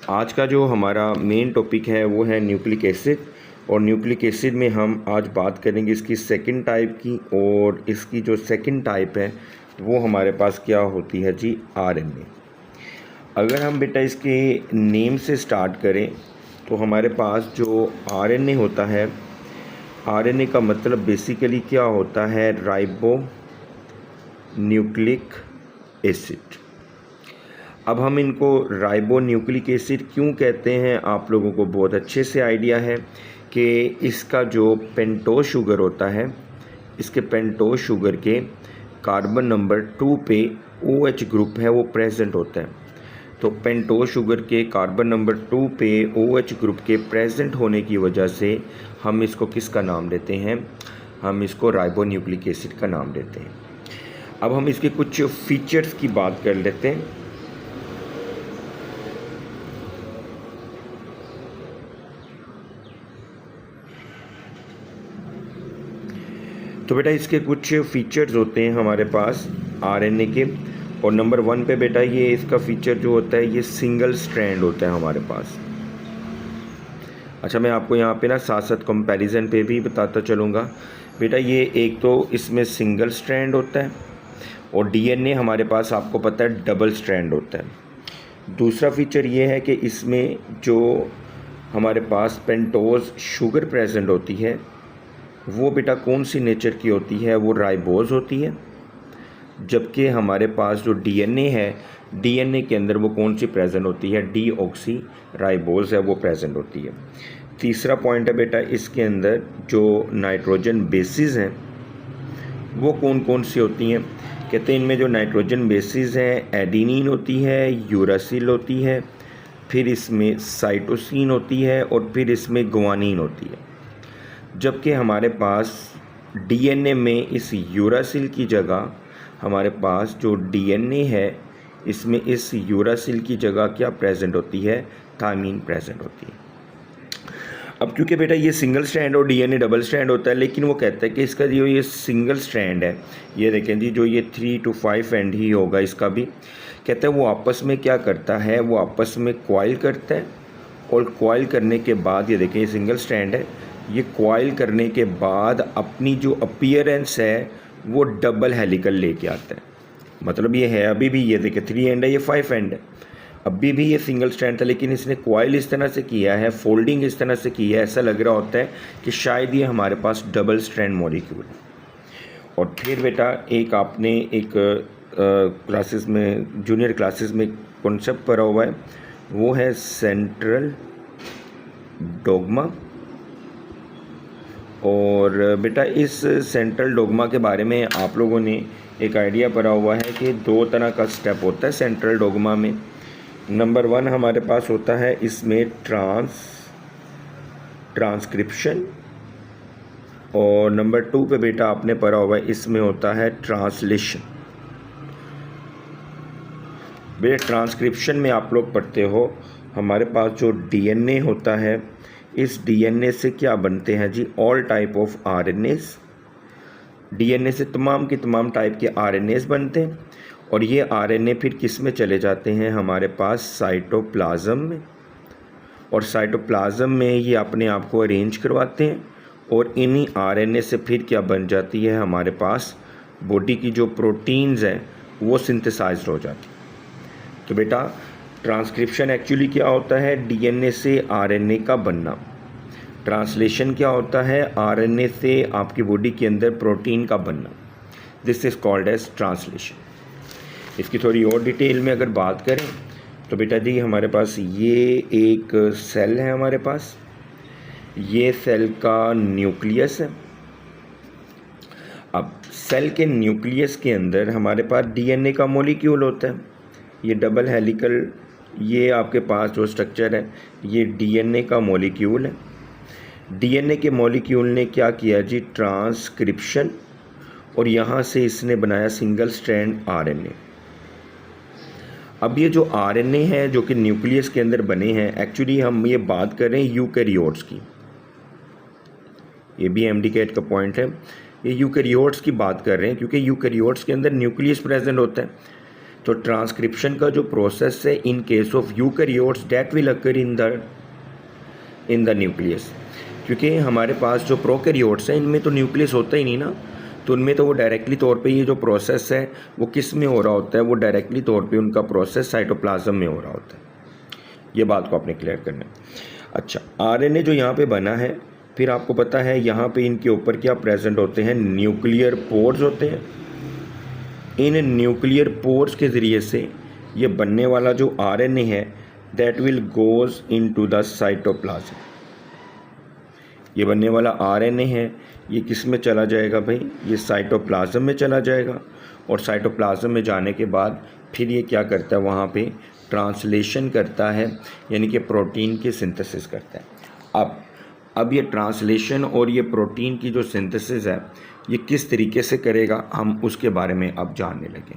आज का जो हमारा मेन टॉपिक है वो है न्यूक्लिक एसिड। और न्यूक्लिक एसिड में हम आज बात करेंगे इसकी सेकंड टाइप की। और इसकी जो सेकंड टाइप है वो हमारे पास क्या होती है जी, आरएनए। अगर हम बेटा इसके नेम से स्टार्ट करें तो हमारे पास जो आरएनए होता है, आरएनए का मतलब बेसिकली क्या होता है, राइबो न्यूक्लिक एसिड। अब हम इनको राइबो न्यूक्लिक एसिड क्यों कहते हैं, आप लोगों को बहुत अच्छे से आइडिया है कि इसका जो पेंटोज शुगर होता है, इसके पेंटोज शुगर के कार्बन नंबर 2 पे OH ग्रुप है वो प्रेजेंट होता है। तो पेंटोज शुगर के कार्बन नंबर 2 पे OH ग्रुप के प्रेजेंट होने की वजह से हम इसको किसका नाम देते हैं, हम इसको राइबो न्यूक्लिक एसिड का नाम देते हैं। अब हम इसके कुछ फीचर्स की बात कर लेते हैं। तो बेटा इसके कुछ फीचर्स होते हैं हमारे पास आरएनए के। और नंबर 1 पे बेटा ये इसका फीचर जो होता है ये सिंगल स्ट्रैंड होता है हमारे पास। अच्छा, मैं आपको यहाँ पे ना साथ साथ कंपैरिजन पे भी बताता चलूँगा। बेटा ये एक तो इसमें सिंगल स्ट्रैंड होता है और डीएनए हमारे पास आपको पता है डबल स्ट्रैंड होता है। दूसरा फीचर ये है कि इसमें जो हमारे पास पेंटोज शुगर प्रेजेंट होती है वो बेटा कौन सी नेचर की होती है, वो राइबोज होती है। जबकि हमारे पास जो डीएनए है, डीएनए के अंदर वो कौन सी प्रेजेंट होती है, डीऑक्सी राइबोज है वो प्रेजेंट होती है। तीसरा पॉइंट है बेटा इसके अंदर जो नाइट्रोजन बेसिस हैं वो कौन कौन सी होती हैं। कहते हैं इनमें जो नाइट्रोजन बेसिस हैं, एडिनिन होती है, यूरासिल होती है, फिर इसमें साइटोसिन होती है और फिर इसमें गुआनिन होती है। जबकि हमारे पास डीएनए में इस यूरासिल की जगह हमारे पास जो डीएनए है इसमें इस यूरासिल की जगह क्या प्रेजेंट होती है, थायमीन प्रेजेंट होती है। अब क्योंकि बेटा ये सिंगल स्ट्रैंड और डीएनए डबल स्ट्रैंड होता है, लेकिन वो कहता है कि इसका जो ये सिंगल स्ट्रैंड है, ये देखें जी, जो ये 3 to 5 एंड ही होगा इसका भी, कहता है वो आपस में क्या करता है, वो आपस में कॉइल करता है। और कॉइल करने के बाद ये देखें ये सिंगल स्ट्रैंड है, ये कॉइल करने के बाद अपनी जो अपीयरेंस है वो डबल हेलिकल लेके आता है। मतलब ये है अभी भी, ये देखिए 3 एंड है, ये 5 एंड है। अभी भी ये सिंगल स्ट्रैंड था लेकिन इसने कॉइल इस तरह से किया है, फोल्डिंग इस तरह से की है, ऐसा लग रहा होता है कि शायद ये हमारे पास डबल स्ट्रैंड मॉलिक्यूल है। और फिर बेटा एक आपने एक क्लासेस में, जूनियर क्लासेस में कॉन्सेप्ट पढ़ा हुआ है, वो है सेंट्रल डोग्मा। और बेटा इस सेंट्रल डोग्मा के बारे में आप लोगों ने एक आइडिया पढ़ा हुआ है कि 2 तरह का स्टेप होता है सेंट्रल डोग्मा में। नंबर 1 हमारे पास होता है इसमें ट्रांसक्रिप्शन। और नंबर 2 पे बेटा आपने पढ़ा हुआ है इसमें होता है ट्रांसलेशन। बेटा ट्रांसक्रिप्शन में आप लोग पढ़ते हो हमारे पास जो डीएनए होता है, इस डीएनए से क्या बनते हैं जी, all type of RNAs. DNA से तमाम के तमाम टाइप के आरएनएस बनते हैं। और ये आरएनए फिर किस में चले जाते हैं, हमारे पास साइटोप्लाज्म में। और साइटोप्लाज्म में ये अपने आप को अरेंज करवाते हैं और इन्हीं आरएनए से फिर क्या बन जाती है, हमारे पास बॉडी की जो प्रोटीन्स हैं वो सिंथेसाइज हो जाती है। तो बेटा ट्रांसक्रिप्शन एक्चुअली क्या होता है, डीएनए से आरएनए का बनना। ट्रांसलेशन क्या होता है, आरएनए से आपकी बॉडी के अंदर प्रोटीन का बनना। This is called as translation. इसकी थोड़ी और डिटेल में अगर बात करें तो बेटा जी हमारे पास ये एक सेल है, हमारे पास ये सेल का न्यूक्लियस है। अब सेल के न्यूक्लियस के अंदर हमारे पास डीएनए का मॉलिक्यूल होता है, ये डबल हेलिकल, ये आपके पास जो स्ट्रक्चर है ये डीएनए का मॉलिक्यूल है। डीएनए के मॉलिक्यूल ने क्या किया जी, ट्रांसक्रिप्शन, और यहाँ से इसने बनाया सिंगल स्ट्रैंड आरएनए। अब ये जो आरएनए है जो कि न्यूक्लियस के अंदर बने हैं, एक्चुअली हम ये बात कर रहे हैं यूकैरियोट्स की, ये भी एमडीकेट का पॉइंट है, ये यूकैरियोट्स की बात कर रहे हैं क्योंकि यूकैरियोट्स के अंदर न्यूक्लियस प्रेजेंट होता है। तो ट्रांसक्रिप्शन का जो प्रोसेस है in case of eukaryotes that will occur in the nucleus, क्योंकि हमारे पास जो प्रोकैरियोट्स हैं इनमें तो न्यूक्लियस होता ही नहीं ना, तो उनमें तो वो डायरेक्टली तौर पे ये जो प्रोसेस है वो किस में हो रहा होता है, वो डायरेक्टली तौर पे उनका प्रोसेस साइटोप्लाज्म में हो रहा होता है। ये बात को आपने क्लियर करना है। अच्छा, आरएनए जो यहाँ पे बना है, फिर आपको पता है यहाँ पे इनके ऊपर क्या प्रेजेंट होते हैं, न्यूक्लियर पोर्स होते हैं। इन न्यूक्लियर पोर्स के ज़रिए से ये बनने वाला जो आरएनए है that will goes into the cytoplasm. ये बनने वाला आरएनए है ये किस में चला जाएगा भाई, ये साइटोप्लाज्म में चला जाएगा, और साइटोप्लाज्म में जाने के बाद फिर ये क्या करता है, वहाँ पे ट्रांसलेशन करता है, यानी कि प्रोटीन की सिंथेसिस करता है। अब ये ट्रांसलेशन और ये प्रोटीन की जो सिंथेसिस है ये किस तरीके से करेगा, हम उसके बारे में अब जानने लगे।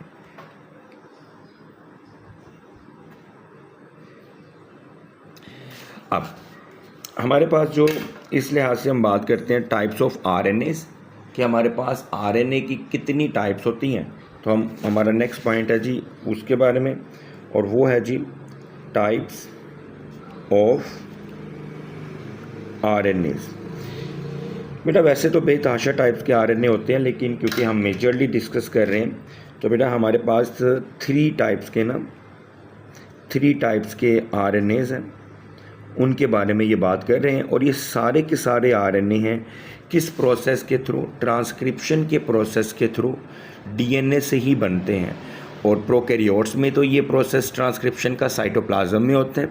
अब हमारे पास जो इस लिहाज से हम बात करते हैं टाइप्स ऑफ आरएनएस, कि हमारे पास आरएनए की कितनी टाइप्स होती हैं, तो हमारा नेक्स्ट पॉइंट है जी उसके बारे में, और वो है जी टाइप्स ऑफ आरएनएस। बेटा वैसे तो बेतहाशा टाइप्स के आरएनए होते हैं, लेकिन क्योंकि हम मेजरली डिस्कस कर रहे हैं तो बेटा हमारे पास थ्री टाइप्स के आरएनएस हैं, उनके बारे में ये बात कर रहे हैं। और ये सारे के सारे आरएनए हैं किस प्रोसेस के थ्रू, ट्रांसक्रिप्शन के प्रोसेस के थ्रू डीएनए से ही बनते हैं। और प्रोकैरियोट्स में तो ये प्रोसेस ट्रांसक्रिप्शन का साइटोप्लाज्म में होते हैं,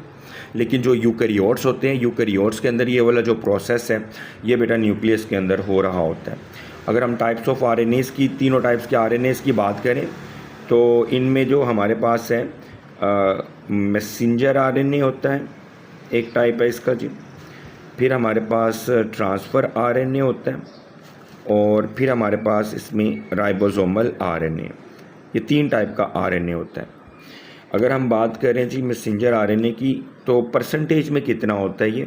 लेकिन जो यूकैरियोट्स होते हैं, यूकैरियोट्स के अंदर ये वाला जो प्रोसेस है ये बेटा न्यूक्लियस के अंदर हो रहा होता है। अगर हम टाइप्स ऑफ आरएनएस की, तीनों टाइप्स के आरएनएस की बात करें तो इनमें जो हमारे पास है मैसेंजर आरएनए होता है, एक टाइप है इसका जी, फिर हमारे पास ट्रांसफ़र आरएनए होता है, और फिर हमारे पास इसमें राइबोसोमल आरएनए, ये तीन टाइप का आरएनए होता है। अगर हम बात करें जी मैसेंजर आरएनए की, तो परसेंटेज में कितना होता है, ये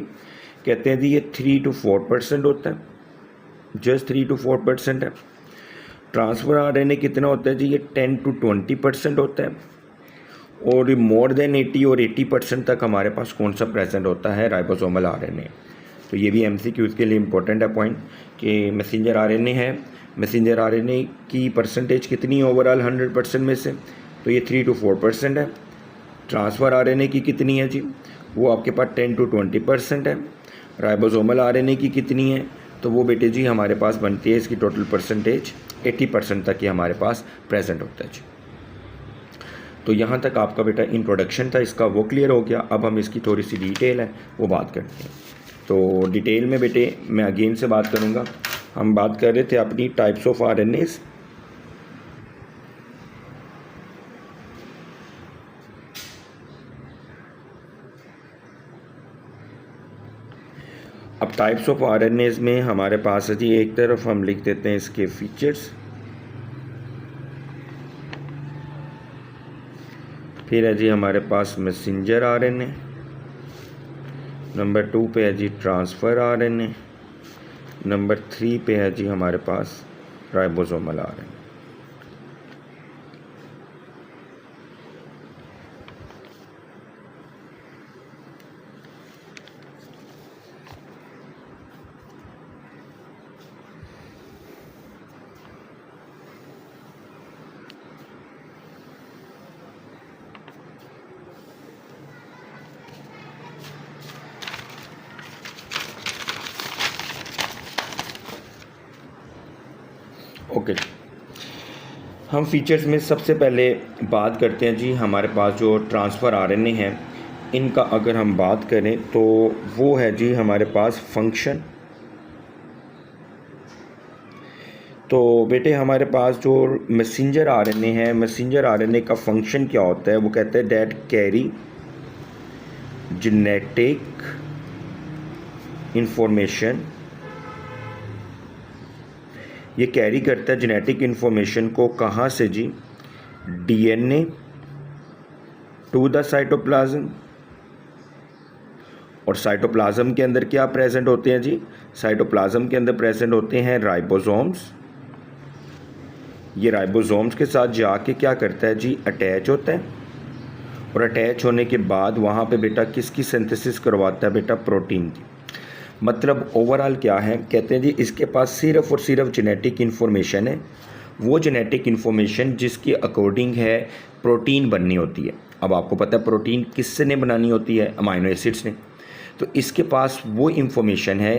कहते हैं जी ये 3 to 4% होता है, जस्ट 3 to 4% है। ट्रांसफ़र आरएनए कितना होता है जी, ये 10 to 20% होता है, और मोर देन 80 और 80% तक हमारे पास कौन सा प्रेजेंट होता है, राइबोसोमल आरएनए। तो ये भी एमसीक्यूज़ के लिए इम्पोर्टेंट है पॉइंट, कि मैसेंजर आरएनए है, मैसेंजर आरएनए की परसेंटेज कितनी है ओवरऑल 100% में से, तो ये 3 to 4% है। ट्रांसफ़र आरएनए की कितनी है जी, वो आपके पास 10 to 20% है। राइबोसोमल आरएनए की कितनी है, तो वो बेटे जी हमारे पास बनती है, इसकी टोटल परसेंटेज 80% तक ही हमारे पास प्रेजेंट होता है जी। तो यहाँ तक आपका बेटा इंट्रोडक्शन था इसका, वो क्लियर हो गया। अब हम इसकी थोड़ी सी डिटेल है वो बात करते हैं। तो डिटेल में बेटे मैं अगेन से बात करूँगा। हम बात कर रहे थे अपनी टाइप्स ऑफ आरएनएस। अब टाइप्स ऑफ आरएनएस में हमारे पास है जी, एक तरफ हम लिख देते हैं इसके फीचर्स, फिर है जी हमारे पास मैसेंजर आरएनए, नंबर 2 पे है जी ट्रांसफ़र आरएनए, नंबर 3 पे है जी हमारे पास राइबोसोमल आरएनए। ओके, हम फीचर्स में सबसे पहले बात करते हैं जी, हमारे पास जो ट्रांसफ़र आरएनए है इनका अगर हम बात करें तो वो है जी हमारे पास फंक्शन। तो बेटे हमारे पास जो मैसेंजर आरएनए है, मैसेंजर आरएनए का फंक्शन क्या होता है, वो कहते हैं दैट कैरी जेनेटिक इंफॉर्मेशन, ये कैरी करता है जेनेटिक इन्फॉर्मेशन को कहाँ से जी, डीएनए टू द साइटोप्लाज्म। और साइटोप्लाज्म के अंदर क्या प्रेजेंट होते हैं जी, साइटोप्लाज्म के अंदर प्रेजेंट होते हैं राइबोसोम्स, ये राइबोसोम्स के साथ जाके क्या करता है जी, अटैच होता है, और अटैच होने के बाद वहाँ पे बेटा किसकी सिंथेसिस करवाता है बेटा, प्रोटीन की। मतलब ओवरऑल क्या है, कहते हैं जी इसके पास सिर्फ और सिर्फ जेनेटिक इन्फॉर्मेशन है, वो जेनेटिक इन्फॉर्मेशन जिसके अकॉर्डिंग है प्रोटीन बननी होती है। अब आपको पता है प्रोटीन किसने बनानी होती है, अमाइनो एसिड्स ने। तो इसके पास वो इन्फॉर्मेशन है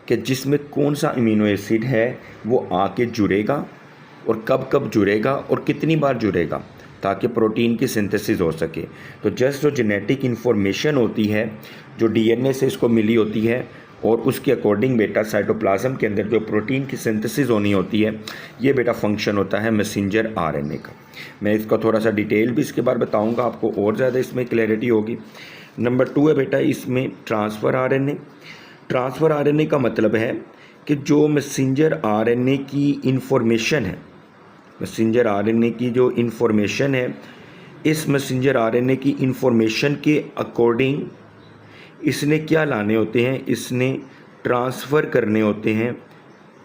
कि जिसमें कौन सा अमीनो एसिड है वो आके जुड़ेगा, और कब कब जुड़ेगा और कितनी बार जुड़ेगा, ताकि प्रोटीन की सिंथेसिस हो सके। तो जस्ट जो जेनेटिक इन्फॉर्मेशन होती है जो डीएनए से इसको मिली होती है, और उसके अकॉर्डिंग बेटा साइटोप्लाज्म के अंदर जो प्रोटीन की सिंथेसिस होनी होती है, ये बेटा फंक्शन होता है मैसेंजर आरएनए का। मैं इसका थोड़ा सा डिटेल भी इसके बारे बताऊंगा आपको, और ज़्यादा इसमें क्लैरिटी होगी। नंबर 2 है बेटा इसमें ट्रांसफ़र आरएनए। ट्रांसफ़र आरएनए का मतलब है कि जो मैसेंजर आरएनए की इन्फॉर्मेशन है, मैसेंजर आरएनए की जो इन्फॉर्मेशन है, इस मैसेंजर आरएनए की इन्फॉर्मेशन के अकॉर्डिंग इसने क्या लाने होते हैं, इसने ट्रांसफ़र करने होते हैं।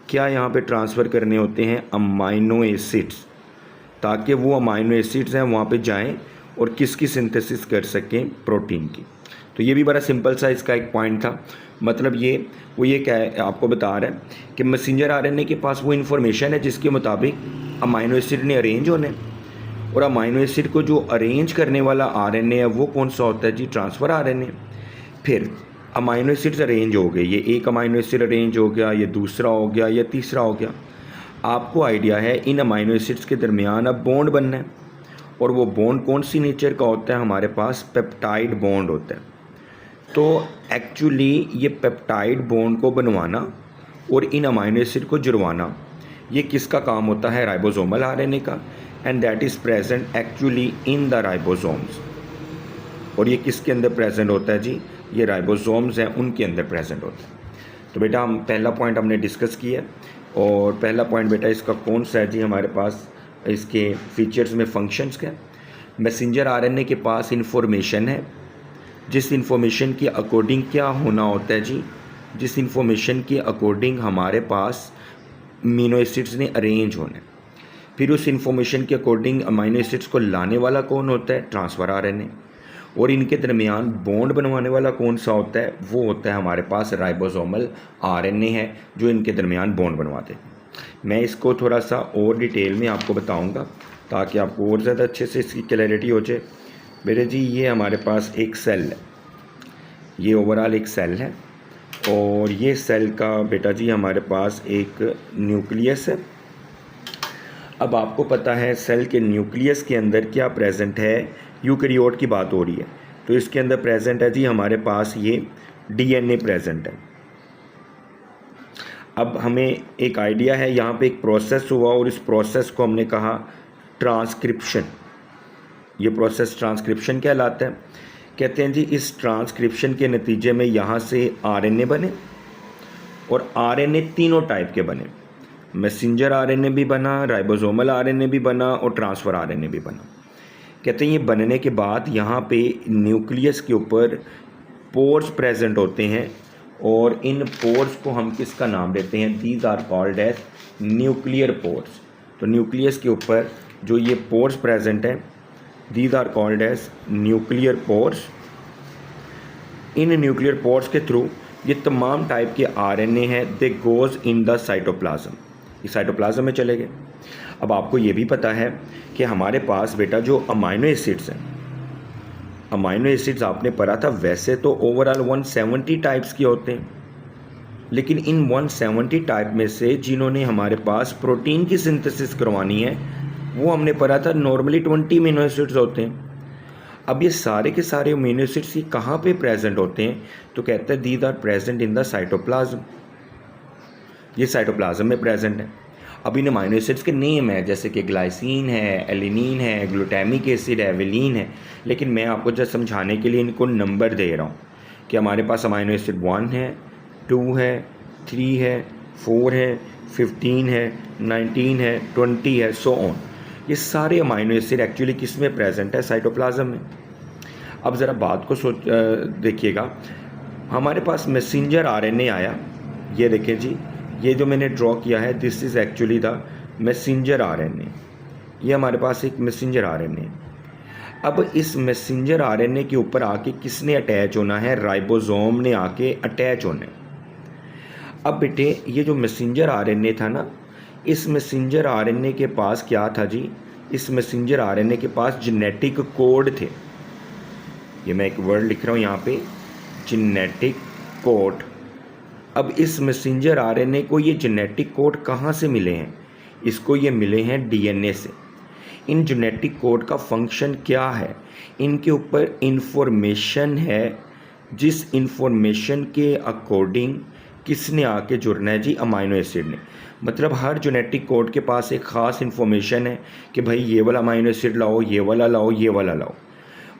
क्या यहाँ पे ट्रांसफ़र करने होते हैं, अमाइनो एसिड्स, ताकि वो अमाइनो एसिड्स हैं वहाँ पे जाएं और किसकी सिंथेसिस कर सकें, प्रोटीन की। तो ये भी बड़ा सिंपल सा इसका एक पॉइंट था। मतलब ये क्या है, आपको बता रहा है कि मैसेंजर आरएनए के पास वो इन्फॉर्मेशन है जिसके मुताबिक अमाइनो एसिड ने अरेंज होने, और अमाइनो एसिड को जो अरेंज करने वाला आरएनए है वो कौन सा होता है जी, ट्रांसफ़र आरएनए। फिर अमाइनो एसिड्स अरेंज हो गए, ये एक अमाइनो एसिड अरेंज हो गया, ये दूसरा हो गया, ये तीसरा हो गया। आपको आइडिया है इन अमाइनो एसिड्स के दरमियान अब बॉन्ड बनना है, और वो बॉन्ड कौन सी नेचर का होता है, हमारे पास पेप्टाइड बॉन्ड होता है। तो एक्चुअली ये पेप्टाइड बॉन्ड को बनवाना और इन अमाइनो एसिड को जुड़वाना, ये किसका काम होता है, राइबोसोमल आरएनए का, and that is present actually in the ribosomes. और ये किसके अंदर प्रेजेंट होता है जी, ये राइबोसोम्स हैं उनके अंदर प्रेजेंट होता है। तो बेटा हम पहला पॉइंट हमने डिस्कस किया, और पहला पॉइंट बेटा इसका कौन सा है जी, हमारे पास इसके फीचर्स में फंक्शंस क्या। मैसेंजर आरएनए के पास इंफॉर्मेशन है, जिस इंफॉर्मेशन के अकॉर्डिंग क्या होना होता है जी, जिस इंफॉर्मेशन के अकॉर्डिंग हमारे पास अमीनो एसिड्स ने अरेंज होने। फिर उस इंफॉर्मेशन के अकॉर्डिंग अमीनो एसिड्स को लाने वाला कौन होता है, ट्रांसफ़र आरएनए। और इनके दरमियान बॉन्ड बनवाने वाला कौन सा होता है, वो होता है हमारे पास राइबोसोमल आरएनए है, जो इनके दरमियान बॉन्ड बनवाते हैं। मैं इसको थोड़ा सा और डिटेल में आपको बताऊंगा ताकि आपको और ज़्यादा अच्छे से इसकी क्लैरिटी हो जाए। बेटे जी ये हमारे पास एक सेल है, ये ओवरऑल एक सेल है, और ये सेल का बेटा जी हमारे पास एक न्यूक्लियस है। अब आपको पता है सेल के न्यूक्लियस के अंदर क्या प्रेजेंट है, यूकैरियोट की बात हो रही है, तो इसके अंदर प्रेजेंट है जी हमारे पास ये डीएनए प्रेजेंट है। अब हमें एक आइडिया है, यहाँ पे एक प्रोसेस हुआ और इस प्रोसेस को हमने कहा ट्रांसक्रिप्शन। ये प्रोसेस ट्रांसक्रिप्शन कहलाता है। कहते हैं जी इस ट्रांसक्रिप्शन के नतीजे में यहाँ से आरएनए बने, और आरएनए तीनों टाइप के बने, मैसेंजर आरएनए भी बना, राइबोसोमल आरएनए भी बना, और ट्रांसफ़र आरएनए भी बना। कहते हैं ये बनने के बाद यहाँ पे न्यूक्लियस के ऊपर पोर्स प्रेजेंट होते हैं, और इन पोर्स को हम किसका नाम देते हैं, these are called as nuclear pores. तो न्यूक्लियस के ऊपर जो ये पोर्स प्रेजेंट हैं, these are called as nuclear pores. इन न्यूक्लियर पोर्स के थ्रू ये तमाम टाइप के आरएनए हैं, they goes in the cytoplasm, ये साइटोप्लाज्म में चले गए। अब आपको ये भी पता है कि हमारे पास बेटा जो अमाइनो एसिड्स हैं, अमाइनो एसिड्स आपने पढ़ा था, वैसे तो ओवरऑल 170 टाइप्स के होते हैं, लेकिन इन 170 टाइप में से जिन्होंने हमारे पास प्रोटीन की सिंथेसिस करवानी है वो हमने पढ़ा था नॉर्मली 20 अमीनो एसिड्स होते हैं। अब ये सारे के सारे अमीनो एसिड्स ये कहाँ पे प्रेजेंट होते हैं, तो कहते हैं these are present in the cytoplasm, ये साइटोप्लाज्म में प्रेजेंट है। अब इन अमीनो एसिड्स के नेम है, जैसे कि ग्लाइसिन है, एलिनिन है, ग्लूटामिक एसिड है, वेलिन है, लेकिन मैं आपको जस्ट समझाने के लिए इनको नंबर दे रहा हूँ कि हमारे पास अमीनो एसिड 1 है, 2 है, 3 है, 4 है, 15 है, 19 है, 20 है, सो ऑन। ये सारे अमीनो एसिड एक्चुअली किस में प्रेजेंट है, साइटोप्लाज्म में। अब ज़रा बात को देखिएगा, हमारे पास मैसेंजर आरएनए आया, ये देखें जी, ये जो मैंने ड्रॉ किया है this is actually the messenger RNA, ये हमारे पास एक मैसेंजर आरएनए। अब इस मैसेंजर आरएनए के ऊपर आके किसने अटैच होना है? राइबोसोम ने आके अटैच होना है। अब बेटे ये जो मैसेंजर आरएनए था ना, इस मैसेंजर आरएनए के पास क्या था जी? इस मैसेंजर आरएनए के पास जेनेटिक कोड थे। ये मैं एक वर्ड लिख रहा हूँ यहाँ पे, जेनेटिक कोड। अब इस मैसेंजर आरएनए को ये जेनेटिक कोड कहाँ से मिले हैं? इसको ये मिले हैं डीएनए से। इन जेनेटिक कोड का फंक्शन क्या है? इनके ऊपर इंफॉर्मेशन है, जिस इंफॉर्मेशन के अकॉर्डिंग किसने आके जुड़ना है जी? अमाइनो एसिड ने। मतलब हर जेनेटिक कोड के पास एक ख़ास इंफॉर्मेशन है कि भाई ये वाला अमाइनो एसिड लाओ, ये वाला लाओ, ये वाला लाओ।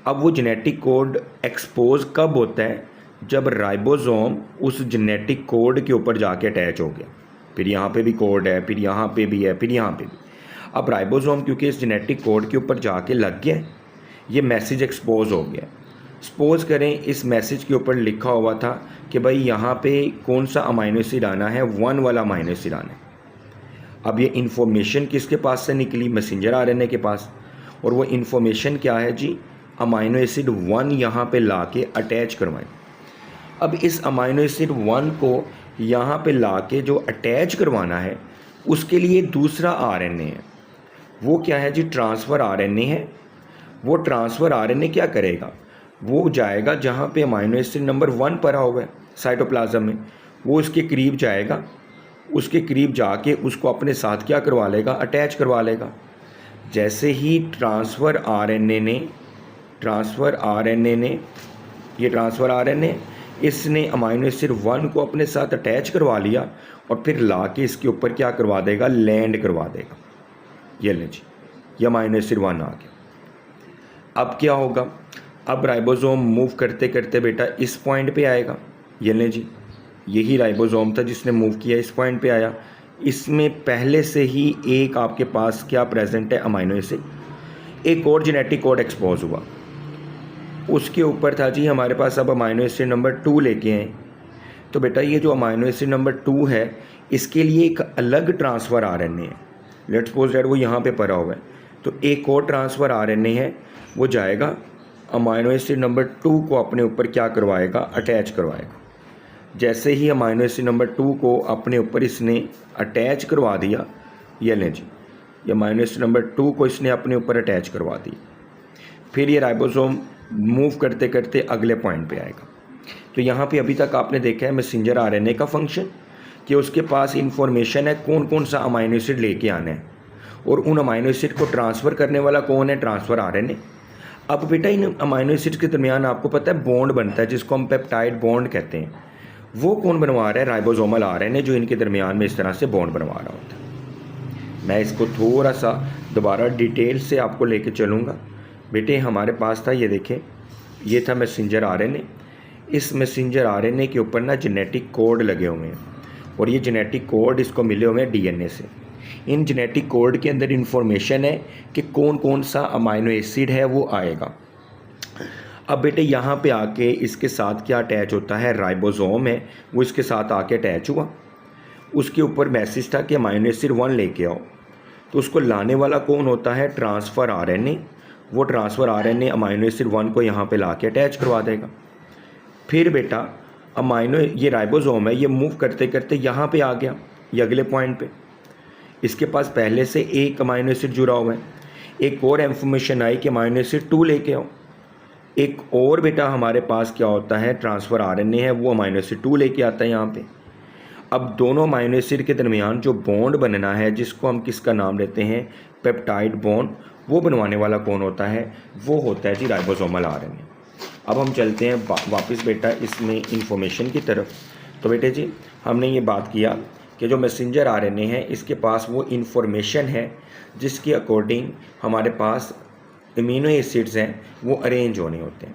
अब वो जेनेटिक कोड एक्सपोज कब होता है? जब राइबोसोम उस जेनेटिक कोड के ऊपर जाके अटैच हो गया। फिर यहाँ पे भी कोड है, फिर यहाँ पे भी है, फिर यहाँ पे भी। अब राइबोसोम क्योंकि इस जेनेटिक कोड के ऊपर जाके लग गया, ये मैसेज एक्सपोज हो गया। सपोज करें इस मैसेज के ऊपर लिखा हुआ था कि भाई यहाँ पे कौन सा अमाइनो एसिड आना है? 1 वाला अमाइनो एसिड आना है। अब ये इन्फॉर्मेशन किसके पास से निकली? मैसेंजर आरएनए के पास। और वो इन्फॉर्मेशन क्या है जी? अमाइनो एसिड 1 यहाँ पे ला के अटैच करवाएं। अब इस अमाइनो एसिड 1 को यहाँ पे ला के जो अटैच करवाना है, उसके लिए दूसरा आरएनए है। वो क्या है जी? ट्रांसफ़र आरएनए है। वो ट्रांसफ़र आरएनए क्या करेगा? वो जाएगा जहाँ पे अमाइनो एसिड नंबर 1 पड़ा हुआ है साइटोप्लाज्म में, वो उसके करीब जाएगा। उसके करीब जाके उसको अपने साथ क्या करवा लेगा? अटैच करवा लेगा। जैसे ही ट्रांसफ़र आरएनए ने इसने अमाइनो एसिड 1 को अपने साथ अटैच करवा लिया और फिर ला के इसके ऊपर क्या करवा देगा? लैंड करवा देगा। ये ले जी, ये अमाइनो एसिड 1 आ गया। अब क्या होगा? अब राइबोसोम मूव करते करते बेटा इस पॉइंट पे आएगा। ये ले जी, यही राइबोसोम था जिसने मूव किया, इस पॉइंट पे आया। इसमें पहले से ही एक आपके पास क्या प्रेजेंट है? Amino acid. एक और जेनेटिक कोड एक्सपोज हुआ, उसके ऊपर था जी हमारे पास अब अमाइनो एसिड नंबर 2 लेके आए। तो बेटा ये जो अमाइनो एसिड नंबर 2 है, इसके लिए एक अलग ट्रांसफ़र आरएनए है। लेट्स सपोज दैट वो यहाँ पे पड़ा हुआ है, तो एक और ट्रांसफ़र आरएनए है, वो जाएगा अमाइनो एसिड नंबर 2 को अपने ऊपर क्या करवाएगा? अटैच करवाएगा। जैसे ही अमाइनो एसिड नंबर 2 को अपने ऊपर इसने अटैच करवा दिया, ये लें जी, ये अमाइनो एसिड नंबर 2 को इसने अपने ऊपर अटैच करवा दी। फिर ये राइबोसोम मूव करते करते अगले पॉइंट पे आएगा। तो यहाँ पे अभी तक आपने देखा है मैसेंजर आरएनए का फंक्शन, कि उसके पास इंफॉर्मेशन है कौन कौन सा अमाइनो एसिड लेके आना है, और उन अमाइनो एसिड को ट्रांसफ़र करने वाला कौन है? Transfer RNA. अब बेटा इन अमाइनो एसिड के दरमियान आपको पता है बॉन्ड बनता है, जिसको हम पेप्टाइड बॉन्ड कहते हैं। वो कौन बनवा रहा है? राइबोसोमल आरएनए, जो इनके दरमियान में इस तरह से बॉन्ड बनवा रहा होता है। मैं इसको थोड़ा सा दोबारा डिटेल से आपको लेके चलूँगा। बेटे हमारे पास था, ये देखें, ये था मैसेंजर आरएनए। इस मैसेंजर आरएनए के ऊपर ना जेनेटिक कोड लगे हुए हैं, और ये जेनेटिक कोड इसको मिले हुए हैं डीएनए से। इन जेनेटिक कोड के अंदर इंफॉर्मेशन है कि कौन कौन सा अमाइनो एसिड है वो आएगा। अब बेटे यहाँ पे आके इसके साथ क्या अटैच होता है? राइबोसोम है, वो इसके साथ आके अटैच हुआ। उसके ऊपर मैसेज था कि अमाइनो एसिड 1 लेके आओ। तो उसको लाने वाला कौन होता है? Transfer RNA. वो ट्रांसफ़र आरएनए अमाइनो एसिड 1 को यहाँ पे ला के अटैच करवा देगा। फिर बेटा ये राइबोसोम है, ये मूव करते करते यहाँ पे आ गया, ये अगले पॉइंट पे। इसके पास पहले से एक अमाइनो एसिड जुड़ा हुआ है। एक और इन्फॉर्मेशन आई कि अमाइनो एसिड 2 लेके आओ। एक और बेटा हमारे पास क्या होता है? ट्रांसफ़र आरएनए है, वो अमाइनो एसिड 2 लेके आता है यहाँ पे। अब दोनों अमाइनो एसिड के दरमियान जो बॉन्ड बनना है, जिसको हम किसका नाम लेते हैं? पेप्टाइड बॉन्ड, वो बनवाने वाला कौन होता है? वो होता है जी राइबोसोमल आरएनए। अब हम चलते हैं वापस बेटा इसमें इंफॉर्मेशन की तरफ। तो बेटे जी हमने ये बात किया कि जो मैसेंजर आरएनए है, इसके पास वो इंफॉर्मेशन है जिसके अकॉर्डिंग हमारे पास अमीनो एसिड्स हैं वो अरेंज होने होते हैं।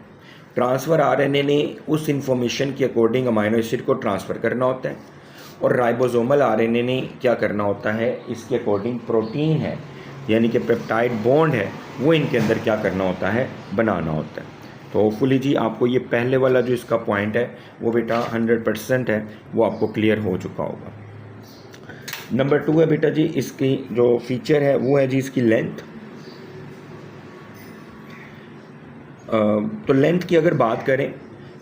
ट्रांसफ़र आरएनए ने उस इंफॉर्मेशन के अकॉर्डिंग अमीनो एसिड को ट्रांसफ़र करना होता है, और राइबोसोमल आरएनए ने क्या करना होता है? इसके अकॉर्डिंग प्रोटीन है, यानी कि पेप्टाइड बॉन्ड है, वो इनके अंदर क्या करना होता है? बनाना होता है। तो होपफुली जी आपको ये पहले वाला जो इसका पॉइंट है वो बेटा 100% है, वो आपको क्लियर हो चुका होगा। नंबर 2 है बेटा जी, इसकी जो फीचर है वो है जी इसकी लेंथ। तो लेंथ की अगर बात करें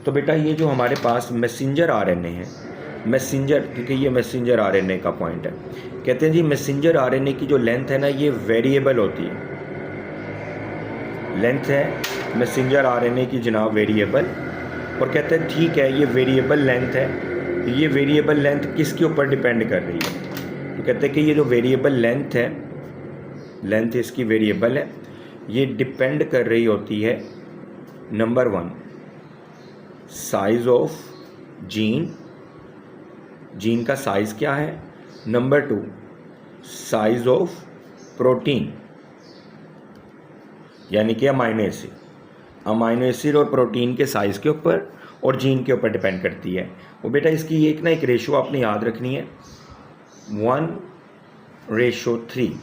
तो बेटा ये जो हमारे पास मैसेंजर आरएनए है, मैसेंजर, क्योंकि ये मैसेंजर आरएनए का पॉइंट है, कहते हैं जी मैसेंजर आरएनए की जो लेंथ है ना ये वेरिएबल होती है। लेंथ है मैसेंजर आरएनए की जनाब वेरिएबल, और कहते हैं ठीक है ये वेरिएबल लेंथ है, ये वेरिएबल लेंथ किसके ऊपर डिपेंड कर रही है? तो कहते हैं कि ये जो वेरिएबल लेंथ है, लेंथ इसकी वेरिएबल है, ये डिपेंड कर रही होती है number 1 size of gene, gene का साइज क्या है, नंबर 2 साइज ऑफ प्रोटीन यानी कि अमाइनो एसिड, अमाइनो एसिड और प्रोटीन के साइज के ऊपर और जीन के ऊपर डिपेंड करती है। वो बेटा इसकी एक रेशियो आपने याद रखनी है 1:3।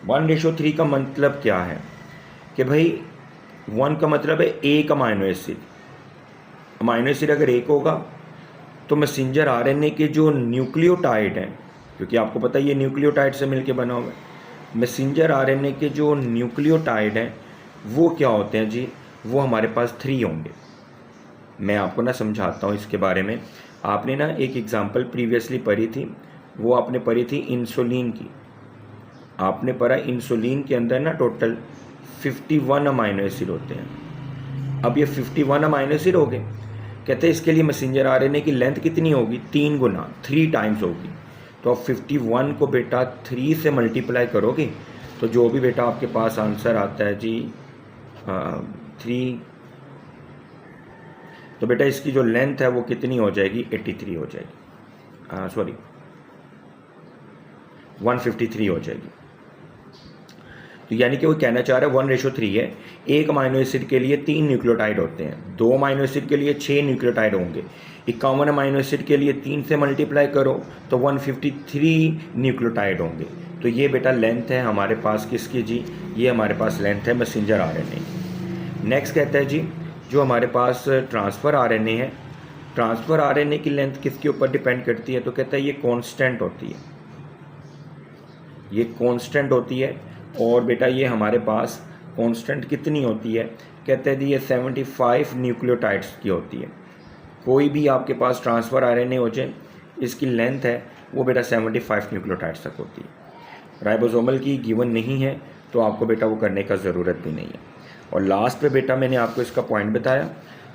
1:3 का मतलब क्या है कि भाई 1 का मतलब है एक अमाइनो एसिड। अमाइनो एसिड अगर एक होगा तो मैसेंजर आरएनए के जो न्यूक्लियोटाइड हैं, क्योंकि आपको पता है ये न्यूक्लियोटाइड से मिलके बना हुआ है, मैसेंजर आरएनए के जो न्यूक्लियोटाइड हैं वो क्या होते हैं जी, वो हमारे पास 3 होंगे। मैं आपको ना समझाता हूँ इसके बारे में। आपने ना एक एग्जांपल प्रीवियसली पढ़ी थी, वो आपने पढ़ी थी इंसुलिन की। आपने पढ़ा इंसुलिन के अंदर ना टोटल 51 अमाइनो एसिड होते हैं। अब ये 51 अमाइनो एसिड हो गए, कहते हैं इसके लिए मैसेंजर आरएनए की लेंथ कितनी होगी, 3 गुना 3 टाइम्स होगी। तो आप 51 को बेटा 3 से मल्टीप्लाई करोगे तो जो भी बेटा आपके पास आंसर आता है जी 3, तो बेटा इसकी जो लेंथ है वो कितनी हो जाएगी, 83 हो जाएगी, सॉरी 153 हो जाएगी। तो यानी कि वो कहना चाह रहा है 1:3 है। एक अमाइनो एसिड के लिए 3 न्यूक्लियोटाइड होते हैं, 2 अमाइनो एसिड के लिए 6 न्यूक्लियोटाइड होंगे, 51 अमाइनो एसिड के लिए 3 से मल्टीप्लाई करो तो 153 न्यूक्लियोटाइड होंगे। तो ये बेटा लेंथ है हमारे पास किसकी जी, ये हमारे पास लेंथ है मैसेंजर आरएनए की। नेक्स्ट कहता है जी जो हमारे पास ट्रांसफ़र आरएनए है, ट्रांसफ़र आरएनए की लेंथ किसके ऊपर डिपेंड करती है? तो कहता है ये कांस्टेंट होती है, ये कांस्टेंट होती है। और बेटा ये हमारे पास कांस्टेंट कितनी होती है? कहते हैं जी ये 75 न्यूक्लियोटाइड्स की होती है। कोई भी आपके पास ट्रांसफ़र आरएनए हो जाए, इसकी लेंथ है वो बेटा 75 न्यूक्लियोटाइड्स तक होती है। राइबोसोमल की गिवन नहीं है तो आपको बेटा वो करने का ज़रूरत भी नहीं है। और लास्ट पे बेटा मैंने आपको इसका पॉइंट बताया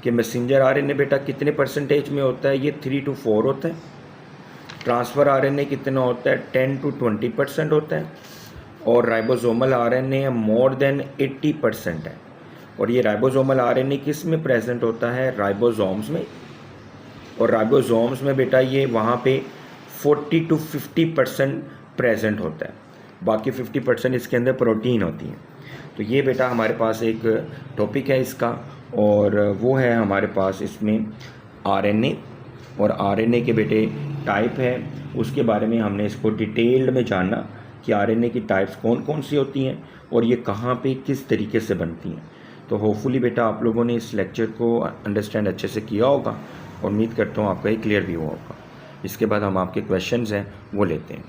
कि मैसेंजर आरएनए बेटा कितने परसेंटेज में होता है, ये 3 to 4 होता है। ट्रांसफ़र आरएनए कितना होता है, 10 to 20% होता है। और राइबोसोमल आरएनए मोर देन 80% है। और ये राइबोसोमल आरएनए किस में प्रेजेंट होता है, राइबोसोम्स में। और राइबोसोम्स में बेटा ये वहाँ पे 40 to 50% प्रेजेंट होता है, बाकी 50% इसके अंदर प्रोटीन होती है। तो ये बेटा हमारे पास एक टॉपिक है इसका, और वो है हमारे पास इसमें आरएनए, और आरएनए के बेटे टाइप है उसके बारे में हमने इसको डिटेल्ड में जाना कि आरएनए की टाइप्स कौन कौन सी होती हैं और ये कहाँ पे किस तरीके से बनती हैं। तो होपफुली बेटा आप लोगों ने इस लेक्चर को अंडरस्टैंड अच्छे से किया होगा और उम्मीद करता हूँ आपका ये क्लियर भी हुआ होगा। इसके बाद हम आपके क्वेश्चंस हैं वो लेते हैं।